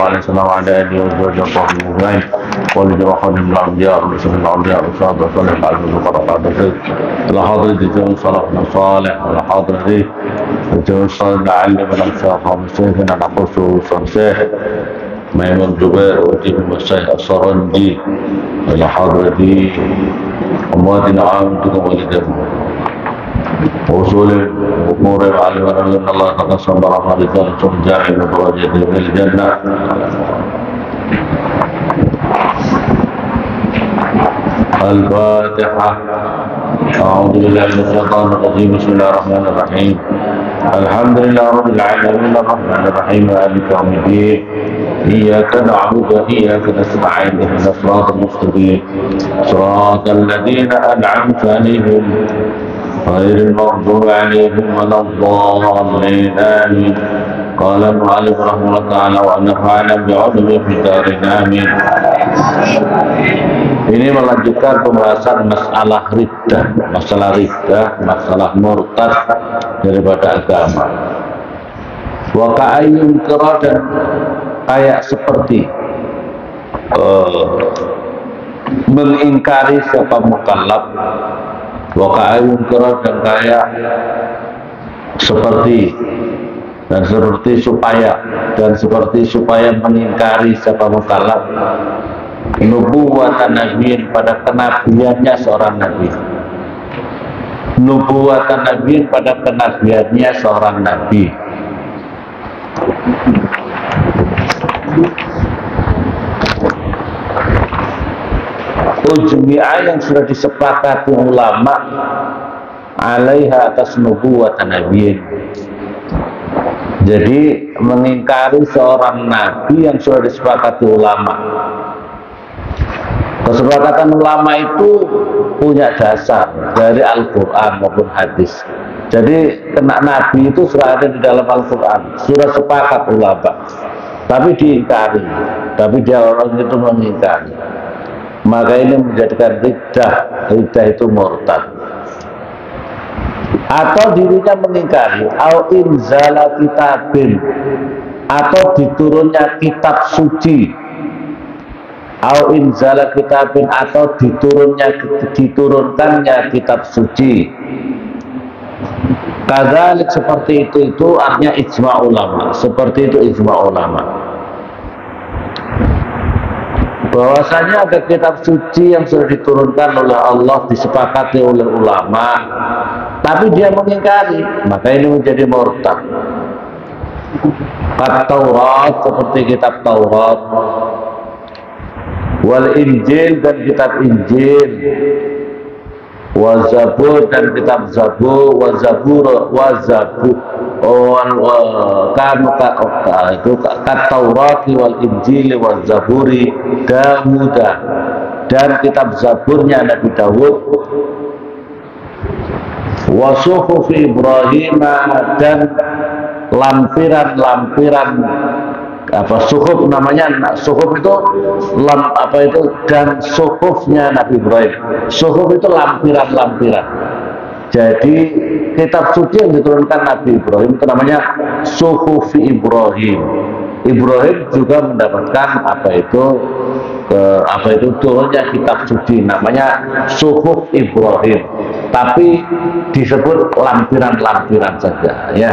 عليه وسلم وعلى آله وصحبه أجمعين ولجميع خادم الأنبياء ورسل الأنبياء والصلاة والسلام على المبارك إلى حضرة جميع صلاحنا صالح إلى حضرة جميع صلاح لعل من الشيخ ومسيحنا نقصه وصنسيه ميمون جبير وجيب الشيخ الصرندي إلى حضرة أمواتنا عامتكم ولدهم وصول أمور علم أن الله تقسم برحمة رسالة جاعل درجة في الجنة الفاتحة. أعوذ بالله من الشيطان الرجيم. بسم الله الرحمن الرحيم. الحمد لله رب العالمين الرحمن الرحيم مالك يوم الدين إياك نعبد وإياك نستعين اهدنا الصراط المستقيم صراط الذين أنعمت عليهم غير المغضوب عليهم ولا الضالين آمين. قال المؤلف رحمه الله تعالى ونفعنا بعلومه في الدارين آمين. Ini melanjutkan pembahasan masalah riddah, masalah murtad daripada agama. Wa ka'ayyun kira dan kayak seperti mengingkari siapa mukallaf. Wa ka'ayyun kira dan kayak seperti supaya mengingkari siapa mukallaf nubuwatan nabiyin pada kenabiannya seorang nabi. Nubuwatan nabiyin pada kenabiannya seorang nabi. Ujmi'ah yang sudah disepakati ulama alaiha atas nubuwatan nabiyin. Jadi mengingkari seorang nabi yang sudah disepakati ulama. Kesepakatan ulama itu punya dasar dari Al-Quran maupun hadis. Jadi kena nabi itu sudah ada di dalam Al-Quran, sudah sepakat ulama. Tapi diingkari, tapi dia orang itu mengingkari. Maka ini menjadikan riddah itu murtad. Atau dirinya mengingkari au inzala kitabin, atau diturunnya kitab suci, au inzala kitabin, atau diturunkannya kitab suci. Kadzalik seperti itu artinya ijma ulama. Seperti itu ijma ulama. Bahwasanya ada kitab suci yang sudah diturunkan oleh Allah, disepakati oleh ulama, tapi dia mengingkari, maka ini menjadi murtad. Taurat seperti kitab Taurat, wal Injil dan kitab Injil, wa Zabur dan kitab Zabur, wa Zabur itu kat Taurat wal Injil wa Zaburi Dawud dan kitab Zaburnya Nabi Dawud, wa suhuf Ibrahim dan lampiran suhuf, namanya suhuf itu dan suhufnya Nabi Ibrahim. Suhuf itu lampiran. Jadi kitab suci yang diturunkan Nabi Ibrahim itu namanya suhuf Ibrahim. Ibrahim juga mendapatkan turunnya kitab suci, namanya suhuf Ibrahim. Tapi disebut lampiran saja, ya.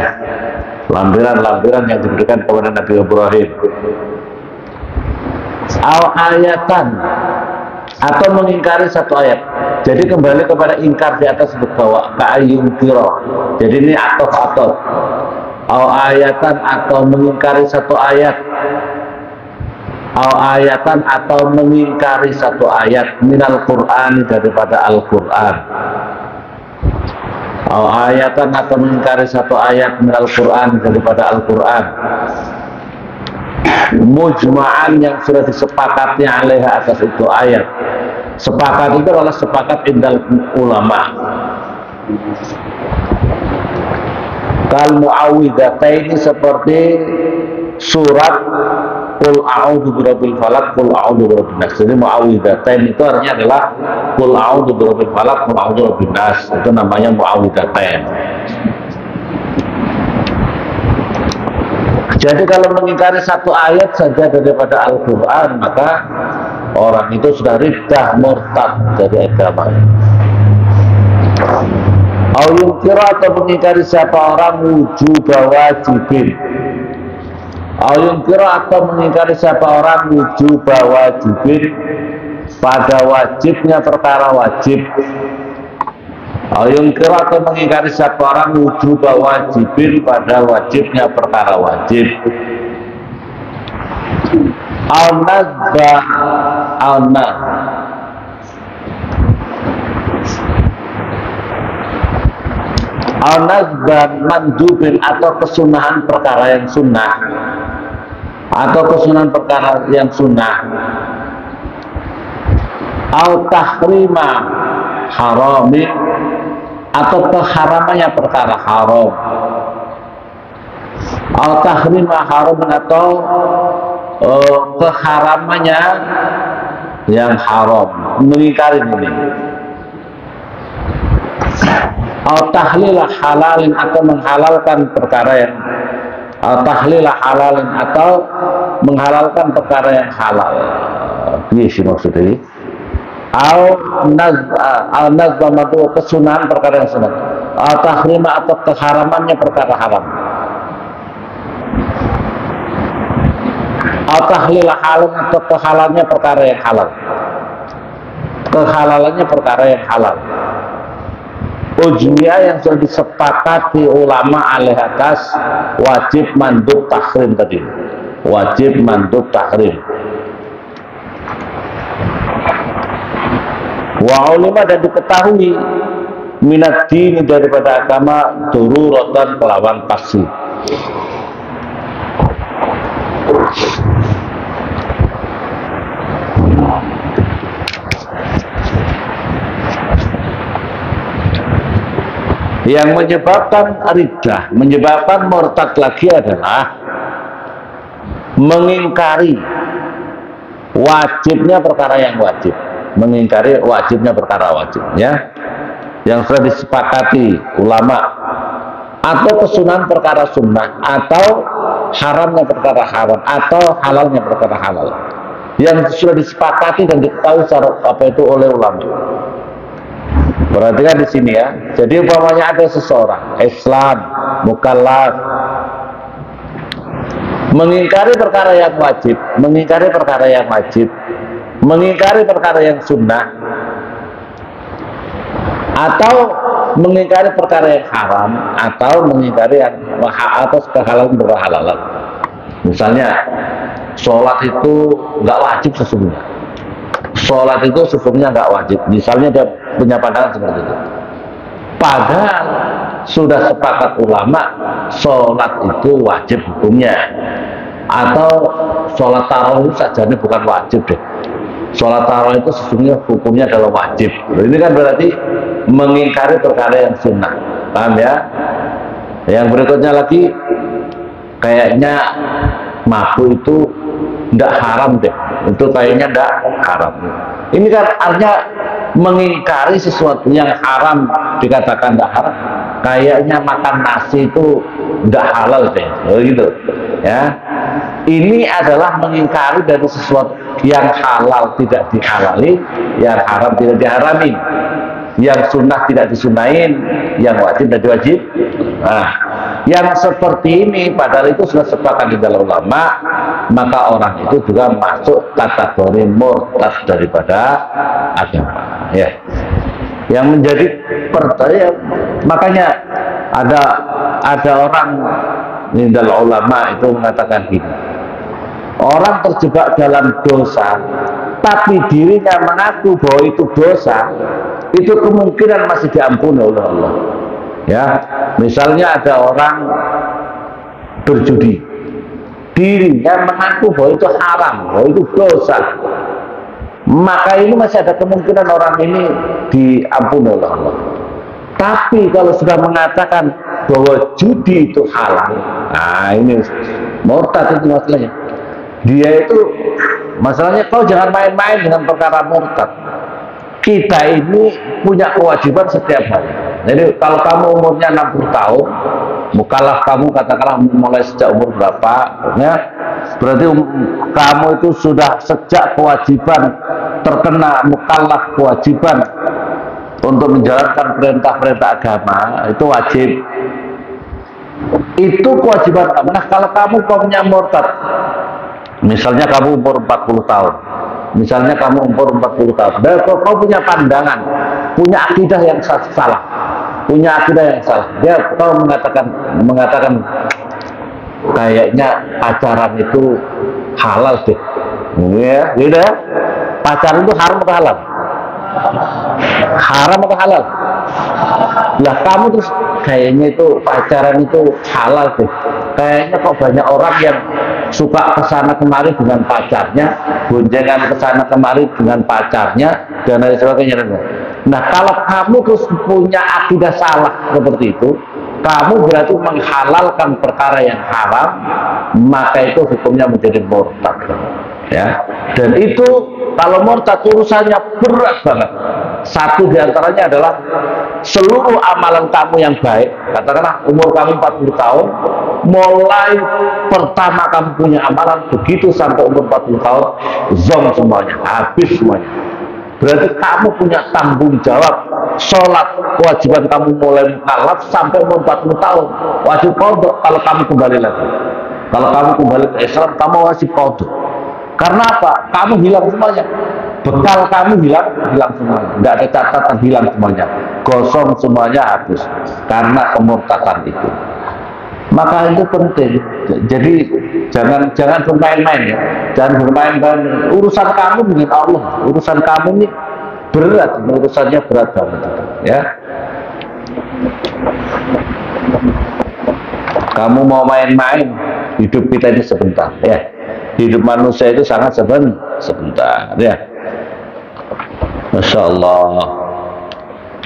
Lampiran yang diberikan kepada Nabi Ibrahim. Ayatan, atau mengingkari satu ayat. Jadi kembali kepada ingkar di atas bahwa ka'ayyun kira. Jadi ini atof. Ayatan, atau mengingkari satu ayat. Ayatan, atau mengingkari satu ayat minal Qur'an, daripada Al-Quran. Ayatan, atau mengingkari satu ayat minal Quran, daripada Al-Quran. Mujma'an yang sudah disepakati alaiha atas itu ayat. Sepakat itu adalah sepakat indal ulama. Kal mu'awwidhataini, seperti surat Qul a'udzu birabbil falaq, Qul a'udzu birabbin nas. Jadi mu'awwidhatain itu artinya adalah Qul a'udzu birabbil falaq, Qul a'udzu birabbin nas. Itu namanya mu'awwidhatain. Jadi kalau mengingkari satu ayat saja daripada Al-Quran, maka orang itu sudah riddah, murtad dari agama. Yungkira atau mengingkari siapa orang wujub wajibin. Yungkira atau mengingkari siapa orang wujub wajibin, pada wajibnya perkara wajib. Yungkira atau mengingkari siapa orang wujub wajibin, pada wajibnya perkara wajib. Al-nazba al-nazban mandubin, atau kesunahan perkara yang sunnah, atau kesunahan perkara yang sunnah. Al-tahrima harami, atau keharamannya perkara haram. Al-tahrima haramin, atau keharamannya yang haram, mengingkari ini. Al-tahlilah halalin, atau menghalalkan perkara yang al-tahlilah halalin, atau menghalalkan perkara yang halal. Ini sih maksudnya. Al-nazbah itu kesunahan perkara yang sunat. Al-tahrima, atau keharamannya perkara haram. Al-tahlilah halalin, atau kehalalnya perkara yang halal. Kehalalannya perkara yang halal. Ujmiyah yang sudah disepakati ulama alih atas wajib mandub tahrim tadi. Wajib mandub tahrim. Wa ulama, dan diketahui minat dini daripada agama dururatan kelawan pasti. Yang menyebabkan riddah, menyebabkan murtad lagi adalah mengingkari wajibnya perkara yang wajib, mengingkari wajibnya perkara wajib, ya, yang sudah disepakati ulama, atau kesunahan perkara sunnah, atau haramnya perkara haram, atau halalnya perkara halal, yang sudah disepakati dan diketahui secara apa itu oleh ulama. Perhatikan di sini ya. Jadi umpamanya ada seseorang Islam mukallaf mengingkari perkara yang wajib, mengingkari perkara yang wajib, mengingkari perkara yang sunnah, atau mengingkari perkara yang haram, atau mengingkari yang atas kehalalan berhalalan. Misalnya sholat itu nggak wajib sesungguhnya. Sholat itu sesungguhnya nggak wajib. Misalnya dia punya pandangan seperti itu. Padahal sudah sepakat ulama, sholat itu wajib hukumnya. Atau sholat tarawih saja ini bukan wajib deh. Sholat tarawih itu sesungguhnya hukumnya adalah wajib. Ini kan berarti mengingkari perkara yang sunnah. Paham ya? Yang berikutnya lagi, kayaknya mabuk itu tidak haram deh. Itu kayaknya tidak haram. Ini kan artinya mengingkari sesuatu yang haram dikatakan tidak haram. Kayaknya makan nasi itu tidak halal deh, gitu ya. Ini adalah mengingkari dari sesuatu yang halal tidak dihalali, yang haram tidak diharami, yang sunnah tidak disunahin, yang wajib tidak diwajib. Nah, yang seperti ini padahal itu sudah sepakat di dalam ulama, maka orang itu juga masuk kategori murtad daripada agama, ya. Yang menjadi pertanyaan, makanya ada orang di dalam ulama itu mengatakan gini, orang terjebak dalam dosa tapi dirinya mengaku bahwa itu dosa, itu kemungkinan masih diampuni oleh Allah. Ya, misalnya ada orang berjudi, dirinya mengaku bahwa itu haram, bahwa itu dosa, maka ini masih ada kemungkinan orang ini diampuni oleh Allah. Tapi kalau sudah mengatakan bahwa judi itu halal, nah ini murtad itu masalahnya. Dia itu masalahnya, kau jangan main-main dengan perkara murtad. Kita ini punya kewajiban setiap hari. Jadi kalau kamu umurnya 60 tahun, Mukallaf kamu katakanlah mulai sejak umur berapa, ya? Berarti kamu itu sudah sejak kewajiban terkena mukallaf, kewajiban untuk menjalankan perintah-perintah agama itu wajib. Itu kewajiban kamu. Nah, kalau kamu punya murtad, misalnya kamu umur 40 tahun, misalnya kamu umur 40 tahun, dan kau punya pandangan, punya akidah yang salah, punya akidah yang salah. Dia kau mengatakan kayaknya pacaran itu halal deh, ya, gitu ya. Pacaran itu haram atau halal? Haram atau halal? Lah kamu terus kayaknya itu pacaran itu halal deh. Kayaknya kok banyak orang yang suka kesana kemari dengan pacarnya, boncengan kesana kemari dengan pacarnya, dan lain sebagainya. Nah, kalau kamu terus punya akidah salah seperti itu, kamu berarti menghalalkan perkara yang haram, maka itu hukumnya menjadi murtad, ya. Dan itu kalau murtad urusannya berat banget. Satu diantaranya adalah seluruh amalan kamu yang baik, katakanlah umur kamu 40 tahun, mulai pertama kamu punya amalan, begitu sampai umur 40 tahun, zong semuanya, habis semuanya. Berarti kamu punya tanggung jawab. Sholat kewajiban kamu mulai mukallaf sampai umur 40 tahun wajib qadha. Kalau kamu kembali lagi, kalau kamu kembali ke Islam, kamu wajib qadha. Karena apa? Kamu hilang semuanya, bekal kamu hilang semuanya, nggak ada catatan, hilang semuanya, gosong semuanya, habis karena kemurtadan itu. Maka itu penting. Jadi jangan bermain-main, ya. Jangan bermain-main. Urusan kamu dengan Allah, urusan kamu ini berat, urusannya berat banget, ya. Kamu mau main-main, hidup kita ini sebentar, ya. Hidup manusia itu sangat sebentar, ya. Masya Allah.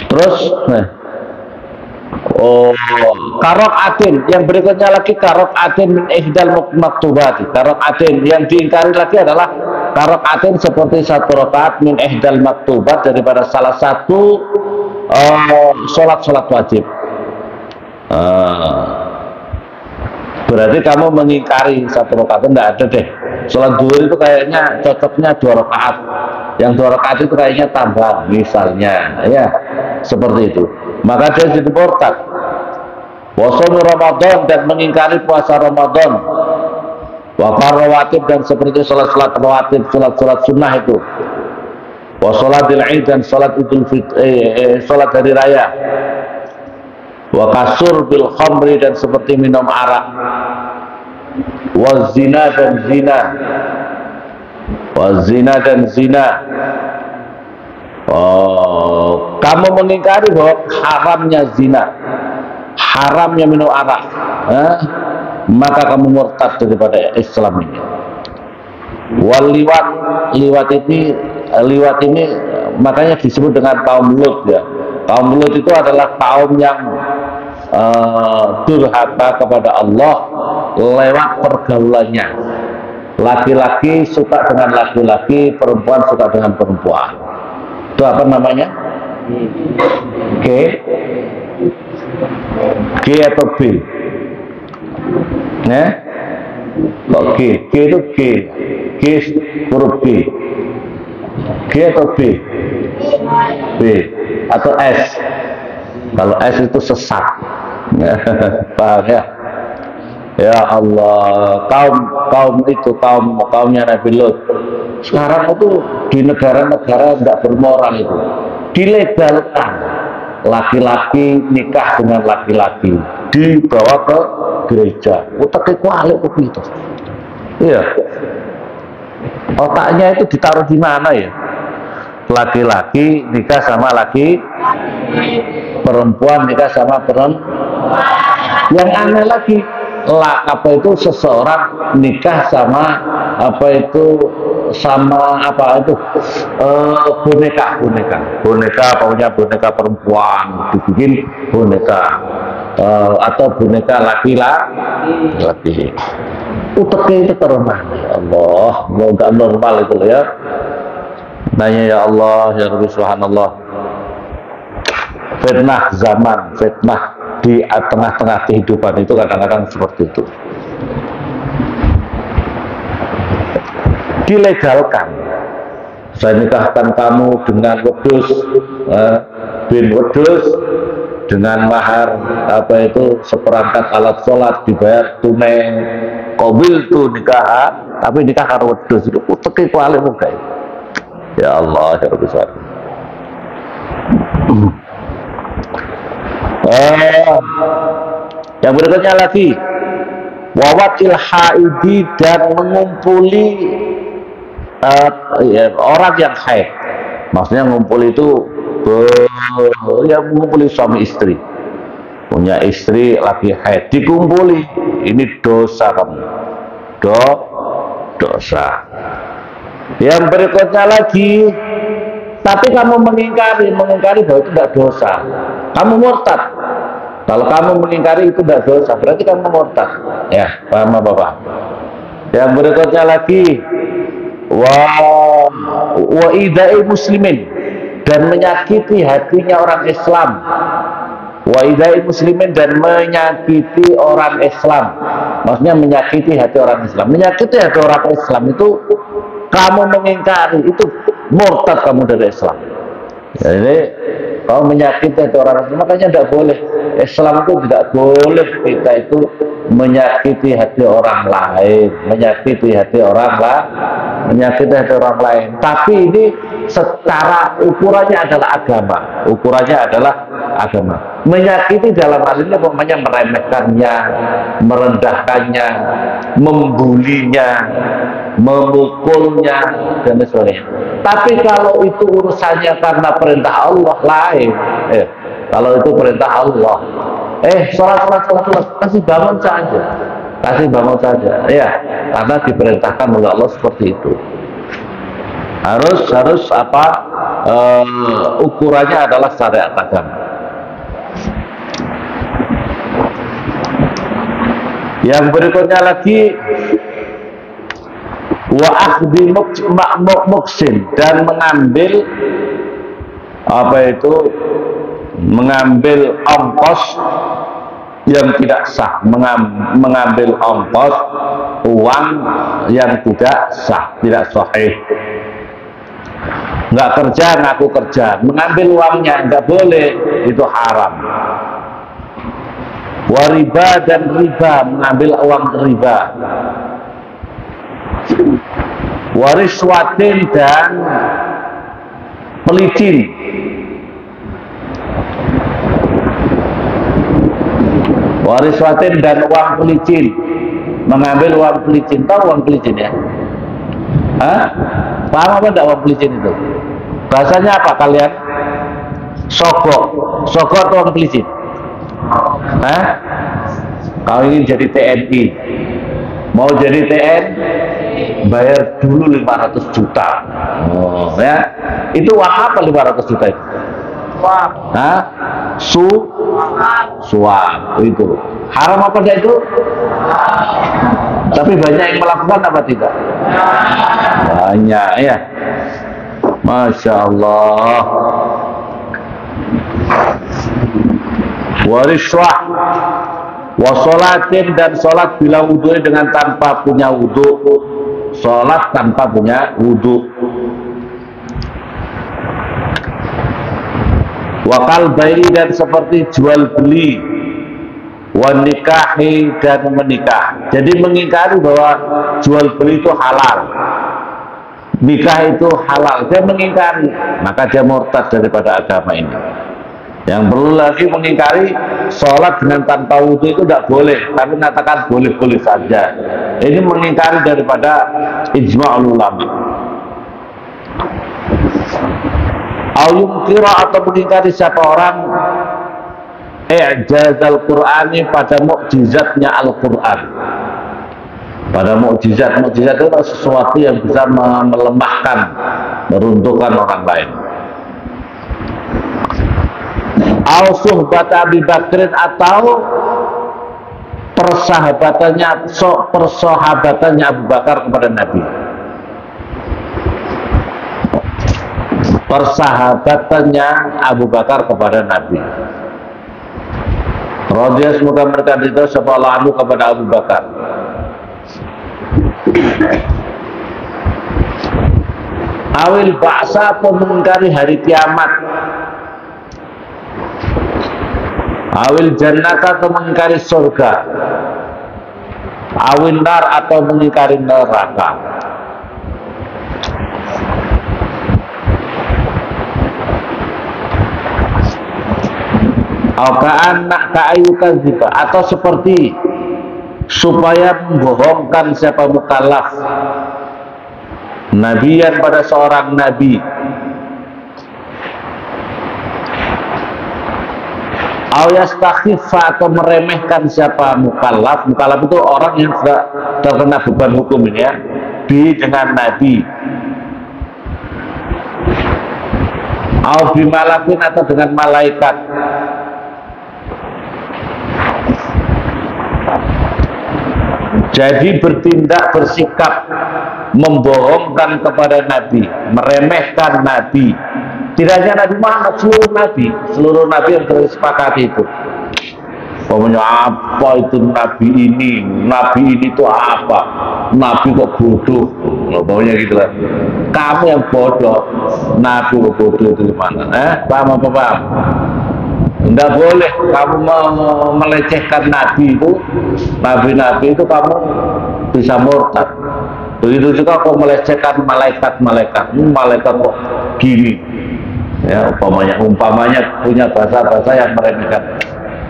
Terus, nah. Karok'atin, yang berikutnya lagi karok'atin min ihdal maktubati. Karok'atin yang diingkari lagi adalah karok'atin seperti satu rakaat min ihdal maktubat, daripada salah satu sholat wajib. Berarti kamu mengingkari satu rakaat. Tidak ada deh. Sholat zuhur itu kayaknya cocoknya 2 rakaat. Yang 2 rakaat itu kayaknya tambah, misalnya, ya, seperti itu. Maka dia jadi murtad. Wasum Ramadan, dan mengingkari puasa Ramadan. Wakar rawatib, dan seperti sholat rawatib, sholat sunnah itu. Wasolatil Id, dan sholat sholat hari raya. Wakasur bil khamri, dan seperti minum arak. Wazina, dan zina. Wazina, dan zina. Kamu mengingkari bahwa haramnya zina, haramnya minum arak, maka kamu murtad daripada Islam ini. Wal liwat ini makanya disebut dengan kaum Lut, ya. Kaum Lut itu adalah kaum yang durhaka kepada Allah lewat pergaulannya. Laki-laki suka dengan laki-laki, perempuan suka dengan perempuan. Itu apa namanya? G atau B? Nah, kok G? G itu G huruf B. G atau B? B atau S? Kalau S itu sesat. Paham, ya? Ya Allah, kaumnya Nabi Lut. Sekarang itu di negara-negara tidak bermoral itu dilegalkan laki-laki nikah dengan laki-laki, dibawa ke gereja. Otaknya kualik begitu. Iya. Otaknya itu ditaruh di mana, ya? Laki-laki nikah sama laki, perempuan nikah sama perempuan. Yang aneh lagi, seseorang nikah sama boneka, pokoknya boneka perempuan dibikin boneka, atau boneka laki-laki. Uteknya itu taruh mana, ya Allah? Mau gak normal itu, ya. Nanya, ya Allah, ya Rabbi, subhanallah. Fitnah zaman, fitnah di tengah-tengah kehidupan itu kadang-kadang seperti itu. Dilegalkan. Saya nikahkan kamu dengan wedus bin wedus dengan mahar apa itu seperangkat alat sholat dibayar tunai qabil tu nikahan, tapi nikah karo wedus itu uteke kuali muga. Ya Allah ya Rabbi. Yang berikutnya lagi wawatil haidi dan mengumpuli orang yang haid. Maksudnya ngumpul itu ya mengumpuli suami istri, punya istri lagi haid dikumpuli, ini dosa kamu, dosa. Yang berikutnya lagi, tapi kamu mengingkari bahwa itu tidak dosa, kamu murtad. Kalau kamu mengingkari itu tidak dosa, berarti kamu murtad. Ya, paham Bapak? Yang berikutnya lagi wa idai muslimin, dan menyakiti hatinya orang Islam. Wa idai muslimin, dan menyakiti orang Islam. Maksudnya menyakiti hati orang Islam. Menyakiti hati orang Islam itu kamu mengingkari, itu murtad kamu dari Islam. Jadi kamu menyakiti hati orang Islam, makanya tidak boleh. Islam itu tidak boleh kita itu menyakiti hati orang lain, menyakiti hati orang lain. Tapi ini secara ukurannya adalah agama. Menyakiti dalam hal ini namanya meremehkannya, merendahkannya, membulinya, memukulnya dan sebagainya. Tapi kalau itu urusannya karena perintah Allah lain, kalau itu perintah Allah, sholat, kasih bangun saja, ya, karena diperintahkan oleh Allah seperti itu. Harus apa? Ukurannya adalah syariat agama. Yang berikutnya lagi wa akhdhi muksin, dan mengambil ongkos yang tidak sah, mengambil ongkos uang yang tidak sah, tidak sahih. Nggak kerja ngaku kerja, mengambil uangnya nggak boleh, itu haram. Wariba, dan riba, mengambil uang riba. Wariswatin, dan pelicin. Wariswatin dan uang pelicin, mengambil uang pelicin. Tahu uang pelicin ya? Paham apa enggak uang pelicin itu? Bahasanya apa kalian? Sogok atau uang pelicin? Kau ingin jadi TNI, mau jadi TNI, bayar dulu 500 juta. Ya, itu uang apa 500 juta itu? Suap itu. Haram apa enggak itu? Tapi banyak yang melakukan apa tidak? Banyak ya. Masya Allah. Wariswah, wasolatin, dan sholat bila wudhu dengan tanpa punya wudhu. Sholat tanpa punya wudhu. Wakal bayi, dan seperti jual beli. Wanikahi, dan menikah. Jadi mengingkari bahwa jual beli itu halal, nikah itu halal, dia mengingkari, maka dia murtad daripada agama ini. Yang perlu lagi mengingkari sholat dengan tanpa wudhu itu tidak boleh, tapi mengatakan boleh-boleh saja. Ini mengingkari daripada ijma'ul ulama. Al-yumkira, atau mengingkari siapa orang i'jaz al-Qur'ani, pada mukjizatnya Al-Quran. Pada mukjizat itu sesuatu yang bisa melemahkan, meruntuhkan orang lain. Al-suhbat Abi Bakrin, atau persahabatannya Abu Bakar kepada Nabi. Persahabatannya Abu Bakar kepada Nabi. Radhiyallahu semoga mereka ridha sapa Allah anhu kepada Abu Bakar. Awil ba'sa atau mengingkari hari kiamat. Awil jannata atau mengingkari surga. Awil nar atau mengingkari neraka. Atau seperti supaya membohongkan siapa mukallaf nabiyan pada seorang nabi, atau meremehkan siapa mukallaf. Mukallaf itu orang yang sudah terkena beban hukum ini ya, dengan nabi, bimalakin atau dengan malaikat. Jadi bertindak, bersikap membohongkan kepada Nabi, meremehkan Nabi. Tidak hanya Nabi Muhammad, seluruh Nabi yang tersepakati itu. Pokoknya apa itu Nabi ini itu apa? Nabi kok bodoh? Pokoknya gitu lah. Kamu yang bodoh, Nabi kok bodoh itu gimana? Paham apa paham? Tidak boleh kamu melecehkan Nabi itu, Nabi itu kamu bisa murtad. Begitu juga kau melecehkan malaikat kok gini. Ya, umpamanya punya bahasa-bahasa yang meremehkan.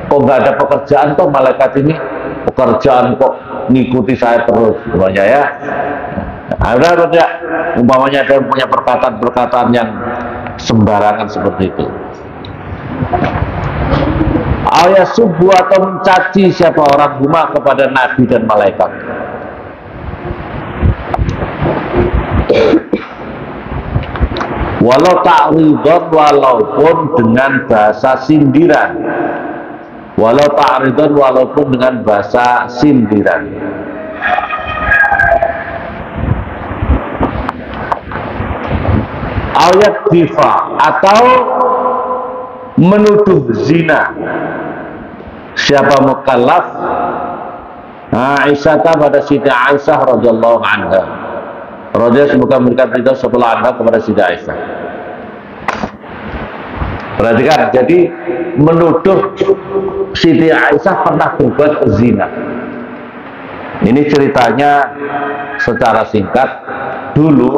Kok nggak ada pekerjaan toh malaikat ini? Pekerjaan kok ngikuti saya terus, umpamanya ya. Ada atau tidak? Umpamanya ada yang punya perkataan-perkataan yang sembarangan seperti itu. Ayat subuh atau mencaci siapa orang huma kepada nabi dan malaikat. Walau ta'ridon, walaupun dengan bahasa sindiran. Walau ta'ridon, walaupun dengan bahasa sindiran. Ayat diva atau menuduh zina siapa mukallaf Aisyah pada Siti Aisyah radhiyallahu anha. Radhiyallahu semoga memberikan ridha sebelah anda kepada Siti Aisyah. Perhatikan, jadi menuduh Siti Aisyah pernah berbuat zina. Ini ceritanya secara singkat. Dulu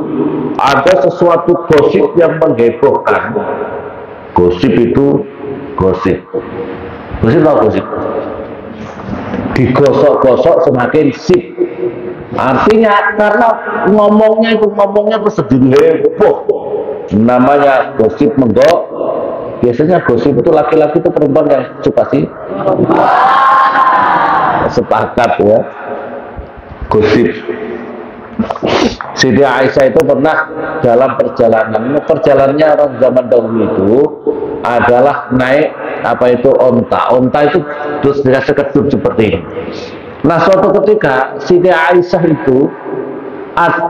ada sesuatu gosip yang menghebohkan. Gosip itu gosip tau gosip, digosok-gosok semakin sip. Artinya karena ngomongnya bersedih heboh, namanya gosip menggok. Biasanya gosip itu laki-laki itu perempuan yang suka sih sepakat ya, gosip. Siti Aisyah itu pernah dalam perjalanannya orang zaman dahulu itu adalah naik onta itu terus dengan sekedur seperti ini. Nah suatu ketika Siti Aisyah itu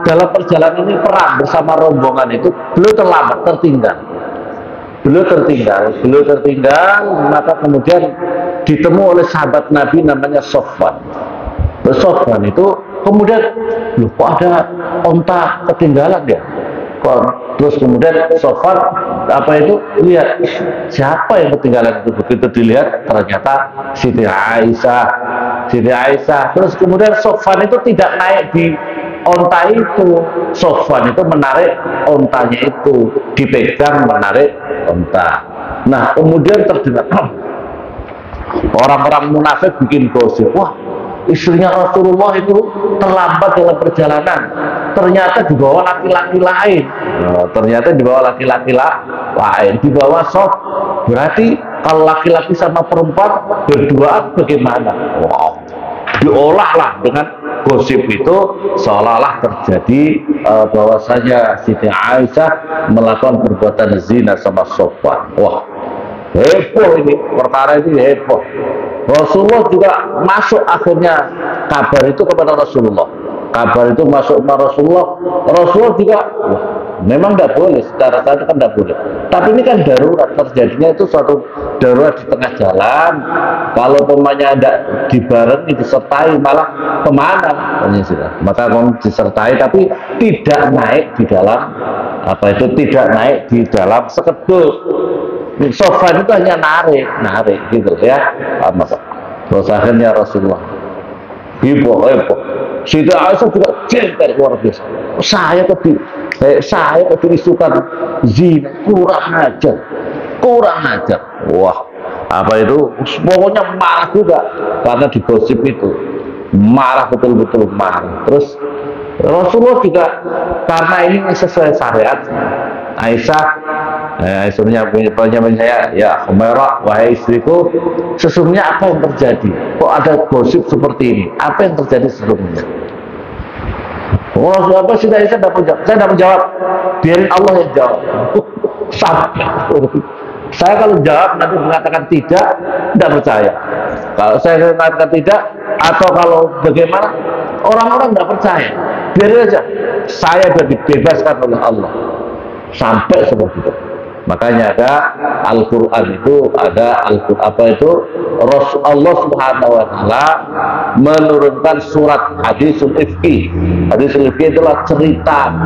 dalam perjalanan ini perang bersama rombongan itu, beliau tertinggal, maka kemudian ditemu oleh sahabat Nabi namanya Sofwan. Sofwan itu kemudian, loh kok ada onta ketinggalan ya? Terus kemudian Sofwan lihat siapa yang ketinggalan itu. Begitu dilihat ternyata Siti Aisyah. Terus kemudian Sofwan itu tidak naik di onta itu. Sofwan itu menarik ontanya itu, dipegang menarik onta. Nah kemudian terdengar orang-orang munafik bikin gosip, wah istrinya Rasulullah itu terlambat dalam perjalanan, ternyata dibawa laki-laki lain. Dibawa soft. Berarti kalau laki-laki sama perempuan berduaan bagaimana? Wow, diolahlah dengan gosip itu seolah-olah terjadi bahwasanya Siti Aisyah melakukan perbuatan zina sama Sofwan. Wah, heboh ini, perkara ini heboh. Rasulullah juga masuk akhirnya kabar itu kepada Rasulullah. kabar itu masuk ke Rasulullah juga memang tidak boleh, secara satu kan tidak boleh, tapi ini kan darurat, terjadinya itu suatu darurat di tengah jalan. Kalau pemainnya ada dibarengi, disertai, malah kemana maka kamu disertai tapi tidak naik di dalam tidak naik di dalam sekedul. Sofa itu hanya narik gitu ya. Terus akhirnya Rasulullah heboh. Siti Aisyah juga jengkel luar biasa. Saya kedisukan zina, kurang ajar. Wah, apa itu? Pokoknya marah juga karena digosip itu. Marah betul-betul marah. Terus Rasulullah juga karena ini sesuai syariat. Aisyah punya saya, ya Humairah, wahai istriku, sesungguhnya apa yang terjadi? Kok ada gosip seperti ini? Apa yang terjadi sesungguhnya? Apa sih Aisyah tidak menjawab? Saya tidak menjawab, biarin Allah yang jawab. Saya kalau jawab nanti mengatakan tidak percaya. Kalau saya mengatakan tidak, atau kalau bagaimana, orang-orang tidak percaya. Biarin aja, saya sudah dibebaskan oleh Allah. Sampai seperti itu. Makanya ada Al-Quran itu, ada Allah Subhanahu wa Ta'ala menurunkan surat Hadisul Ifki. Hadisul Ifki itulah cerita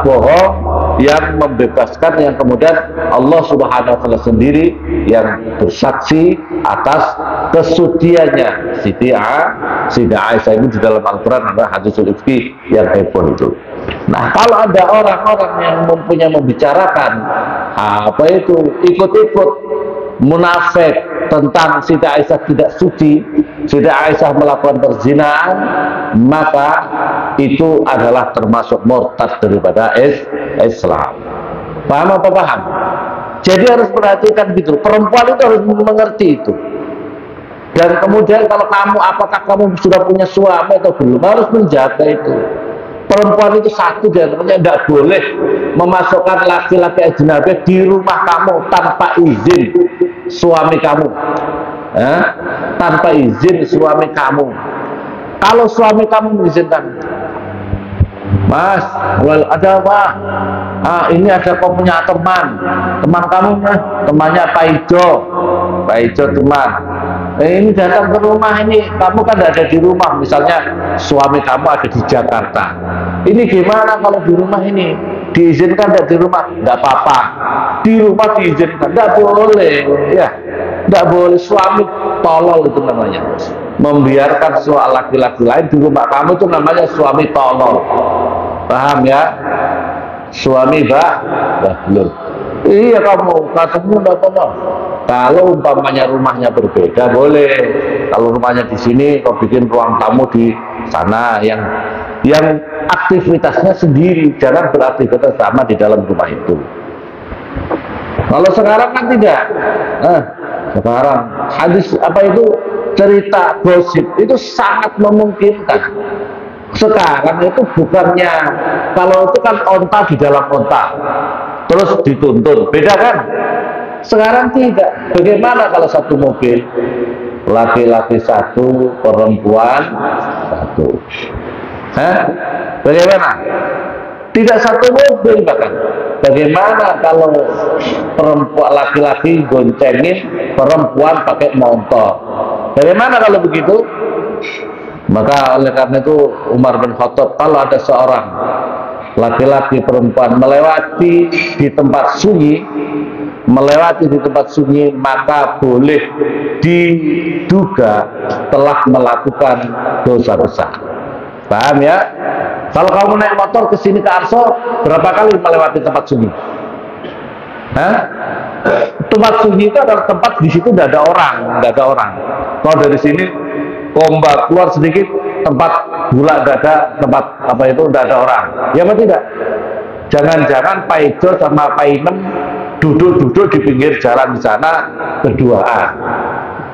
bohong yang membebaskan, yang kemudian Allah Subhanahu wa Ta'ala sendiri yang bersaksi atas kesuciannya Siti Aisyah. Ini di dalam Al-Quran ada Hadisul Ifki yang heboh itu. Nah, kalau ada orang-orang yang membicarakan ikut-ikut munafik tentang Siti Aisyah tidak suci, Siti Aisyah melakukan perzinahan, maka itu adalah termasuk murtad daripada Islam. Paham apa paham? Jadi harus perhatikan gitu. Perempuan itu harus mengerti itu. Dan kemudian kalau apakah kamu sudah punya suami atau belum, harus menjaga itu. Perempuan itu satu diantaranya tidak boleh memasukkan laki-laki ajnabi di rumah kamu tanpa izin suami kamu, tanpa izin suami kamu. Kalau suami kamu mengizinkan, Mas, ada apa? Ini ada kamu punya teman kamu, temannya Pak Ijo teman. Ini datang ke rumah ini, kamu kan tidak ada di rumah, misalnya suami kamu ada di Jakarta. Ini gimana kalau di rumah ini? Diizinkan tidak di rumah? Tidak apa-apa. Di rumah diizinkan, tidak boleh, ya, tidak boleh. Suami tolol itu namanya. Membiarkan soal laki-laki lain di rumah kamu itu namanya suami tolol. Paham ya? Suami belum. Iya, kamu tidak apa-apa. Kalau umpamanya rumahnya berbeda boleh. Kalau rumahnya di sini, kau bikin ruang tamu di sana yang aktivitasnya sendiri, jangan beraktivitas sama di dalam rumah itu. Kalau sekarang kan tidak. Sekarang hadis cerita gosip itu sangat memungkinkan. Sekarang itu bukannya, kalau itu kan onta di dalam onta terus dituntun, beda kan? Sekarang tidak. Bagaimana kalau satu mobil, laki-laki satu, perempuan satu? Bagaimana? Tidak satu mobil bahkan. Bagaimana kalau perempuan laki-laki goncengin, perempuan pakai motor? Bagaimana kalau begitu? Maka oleh karena itu Umar bin Khattab, kalau ada seorang laki-laki perempuan melewati di tempat sunyi, maka boleh diduga telah melakukan dosa besar. Paham ya? Kalau kamu naik motor ke sini ke Arso, berapa kali melewati tempat sunyi? Tempat sunyi itu adalah tempat, di situ tidak ada orang. Kalau dari sini Ombak keluar sedikit, tempat gula tidak ada, tempat tidak ada orang. Ya apa tidak? Jangan-jangan Pak Ijo sama Pak Inem duduk di pinggir jalan di sana berduaan.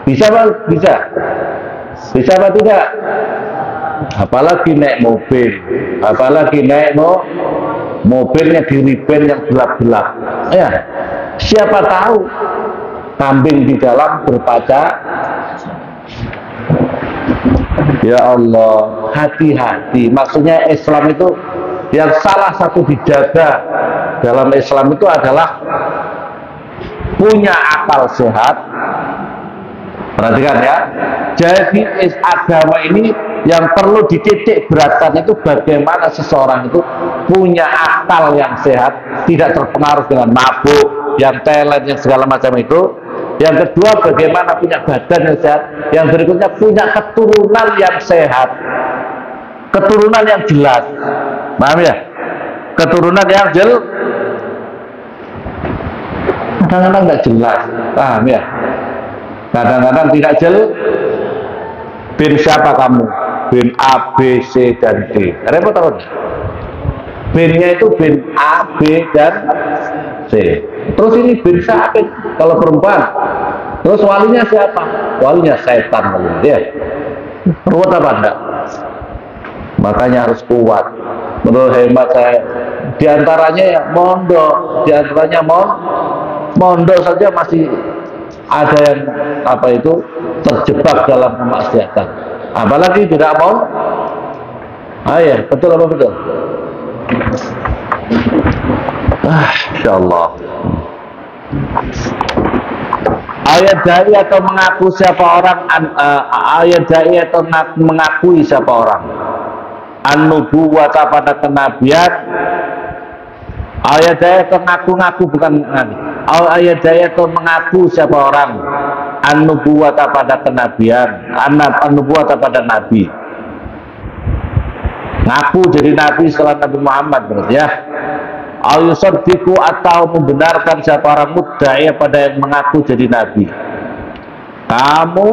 Bisa apa? Bisa. Bisa apa tidak? Apalagi naik mobil, mobilnya di riben yang gelap-gelap. Ya, siapa tahu kambing di dalam berpaca. Ya Allah, hati-hati. Maksudnya Islam itu yang salah satu dijaga dalam Islam itu adalah punya akal sehat. Perhatikan ya. Jadi agama ini yang perlu dititik beratkan itu bagaimana seseorang itu punya akal yang sehat, tidak terpengaruh dengan mabuk, yang talent, yang segala macam itu. Yang kedua, bagaimana punya badan yang sehat. Yang berikutnya, punya keturunan yang sehat, keturunan yang jelas. Paham ya? Keturunan yang jelas. Kadang-kadang nggak jelas, paham ya? Kadang-kadang tidak jelas. Bin siapa kamu? Bin A, B, C, dan D. Repot apa? Binnya itu bin A, B, dan C. Terus ini bin siapa? Kalau perempuan. Terus walinya siapa? Walinya setan. Ya. Ruwet apa enggak? Makanya harus kuat. Menurut hemat saya, diantaranya ya mondok, diantaranya mondok saja masih ada yang apa itu terjebak dalam kemaksiatan, apalagi tidak mau. Ya, betul apa betul? Insyaallah. Ayat dai atau mengaku siapa orang, ayat dai atau mengakui siapa orang an-nubuwwah pada kenabian. Ayat dai atau ngaku-ngaku, bukan ngaku. Ayat dai atau mengaku siapa orang an-nubuwwah pada kenabian, an-nubuwwah pada nabi. Ngaku jadi nabi setelah Nabi Muhammad berarti ya. Al-yusaddiqu atau membenarkan siapa orang mudda'i pada yang mengaku jadi nabi. Kamu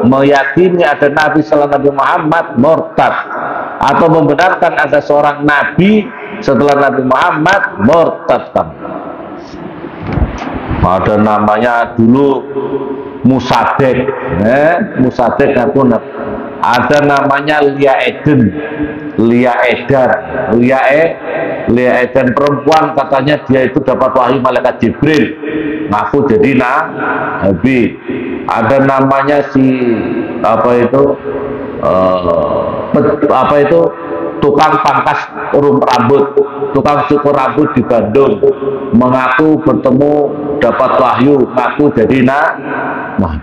meyakini ada nabi setelah Nabi Muhammad, murtad. Atau membenarkan ada seorang nabi setelah Nabi Muhammad, murtad kamu. Ada namanya dulu Musaddiq, Musaddiq aku. Ada namanya Lia Eden, Lia Eden perempuan, katanya dia itu dapat wahyu malaikat Jibril, ngaku jadi nabi. Ada namanya si apa itu tukang pangkas rambut, tukang cukur rambut di Bandung, mengaku bertemu dapat wahyu, ngaku jadi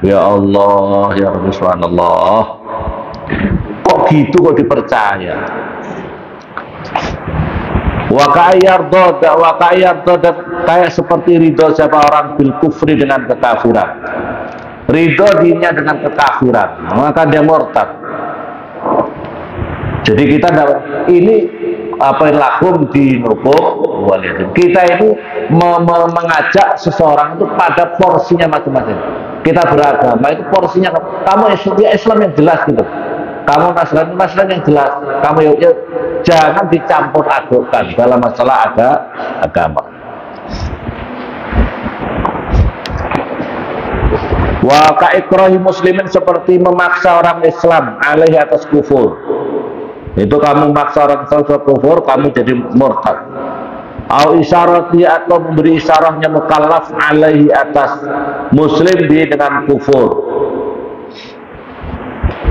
ya Allah, ya Rabbi, subhanallah. Kok gitu kok dipercaya? Kayak seperti ridho siapa orang bil kufri dengan kekafiran. Ridho dirinya dengan kekafiran, maka dia murtad. Jadi kita ini apa yang lakum dinukum, kita ini mengajak seseorang itu pada porsinya masing-masing. Kita beragama itu porsinya, kamu Islam yang jelas gitu, kamu Nasrani yang jelas, kamu ya, jangan dicampur adukkan dalam masalah agama. Wa ka'ikrahi muslimin, seperti memaksa orang Islam alaihi atas kufur. Itu kamu memaksa orang Islam kufur, kamu jadi murtad. Au isyarati, atau memberi isyarahnya mukallaf alaihi atas muslim di dengan kufur.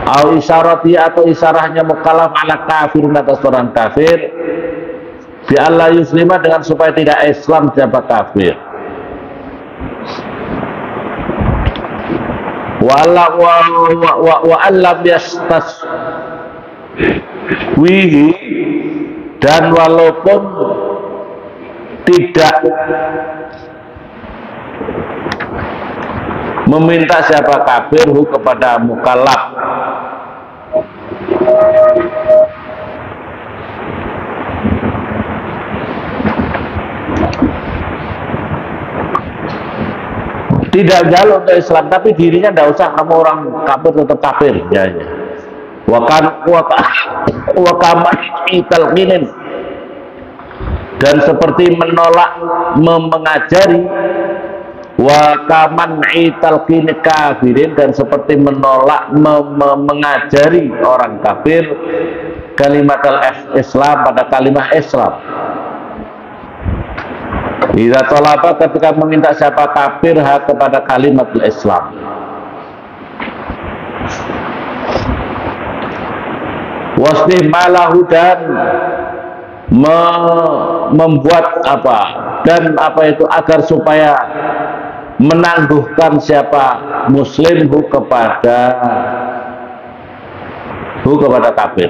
Au isyarati, atau isyarahnya mukallaf ala kafir atas orang kafir. Bi Allah yuslimah, dengan supaya tidak Islam siapa kafir. Wa allam yastaswihi, dan walaupun tidak meminta siapa kafirhu kepada mukallaf, tidak jalur untuk Islam, tapi dirinya tidak usah kamu orang kafir tetap kafir ya. Wakaman italqinin, dan seperti menolak mengajari, wakaman italqin kafirin, dan seperti menolak mengajari orang kafir kalimat al-Islam pada kalimat Islam. Idza talaba, ketika meminta siapa kafir kepada kalimat Islam. Waslimalahu dan membuat apa, dan apa itu agar supaya menangguhkan siapa muslim kepada kafir,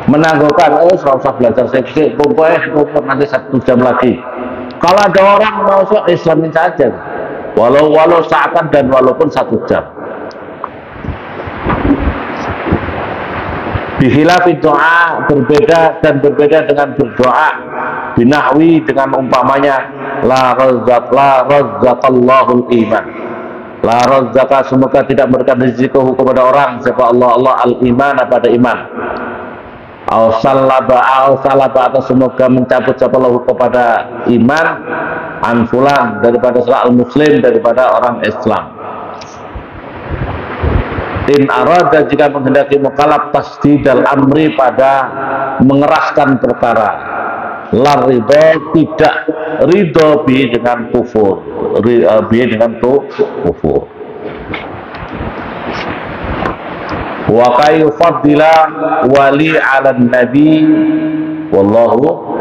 menangguhkan. Usah belajar sedikit, pokoknya nanti 1 jam lagi. Kalau ada orang mau Islamin saja, walau seakan dan walaupun 1 jam. Bihilafi doa, berbeda dengan berdoa binahwi, dengan umpamanya la razzaqallahul iman, la razzaqa, semoga tidak memberikan rezeki kepada orang siapa Allah al-iman, pada iman, au salaba atau semoga mencabut siapa Allah kepada iman, anfulan daripada seorang muslim, daripada orang Islam. In arada, jika menghendaki mukallaf tasdidal amri, pada mengeraskan perkara, la ridho, tidak ridho bi dengan kufur, wa kayufaddila wali ala nabi wallahu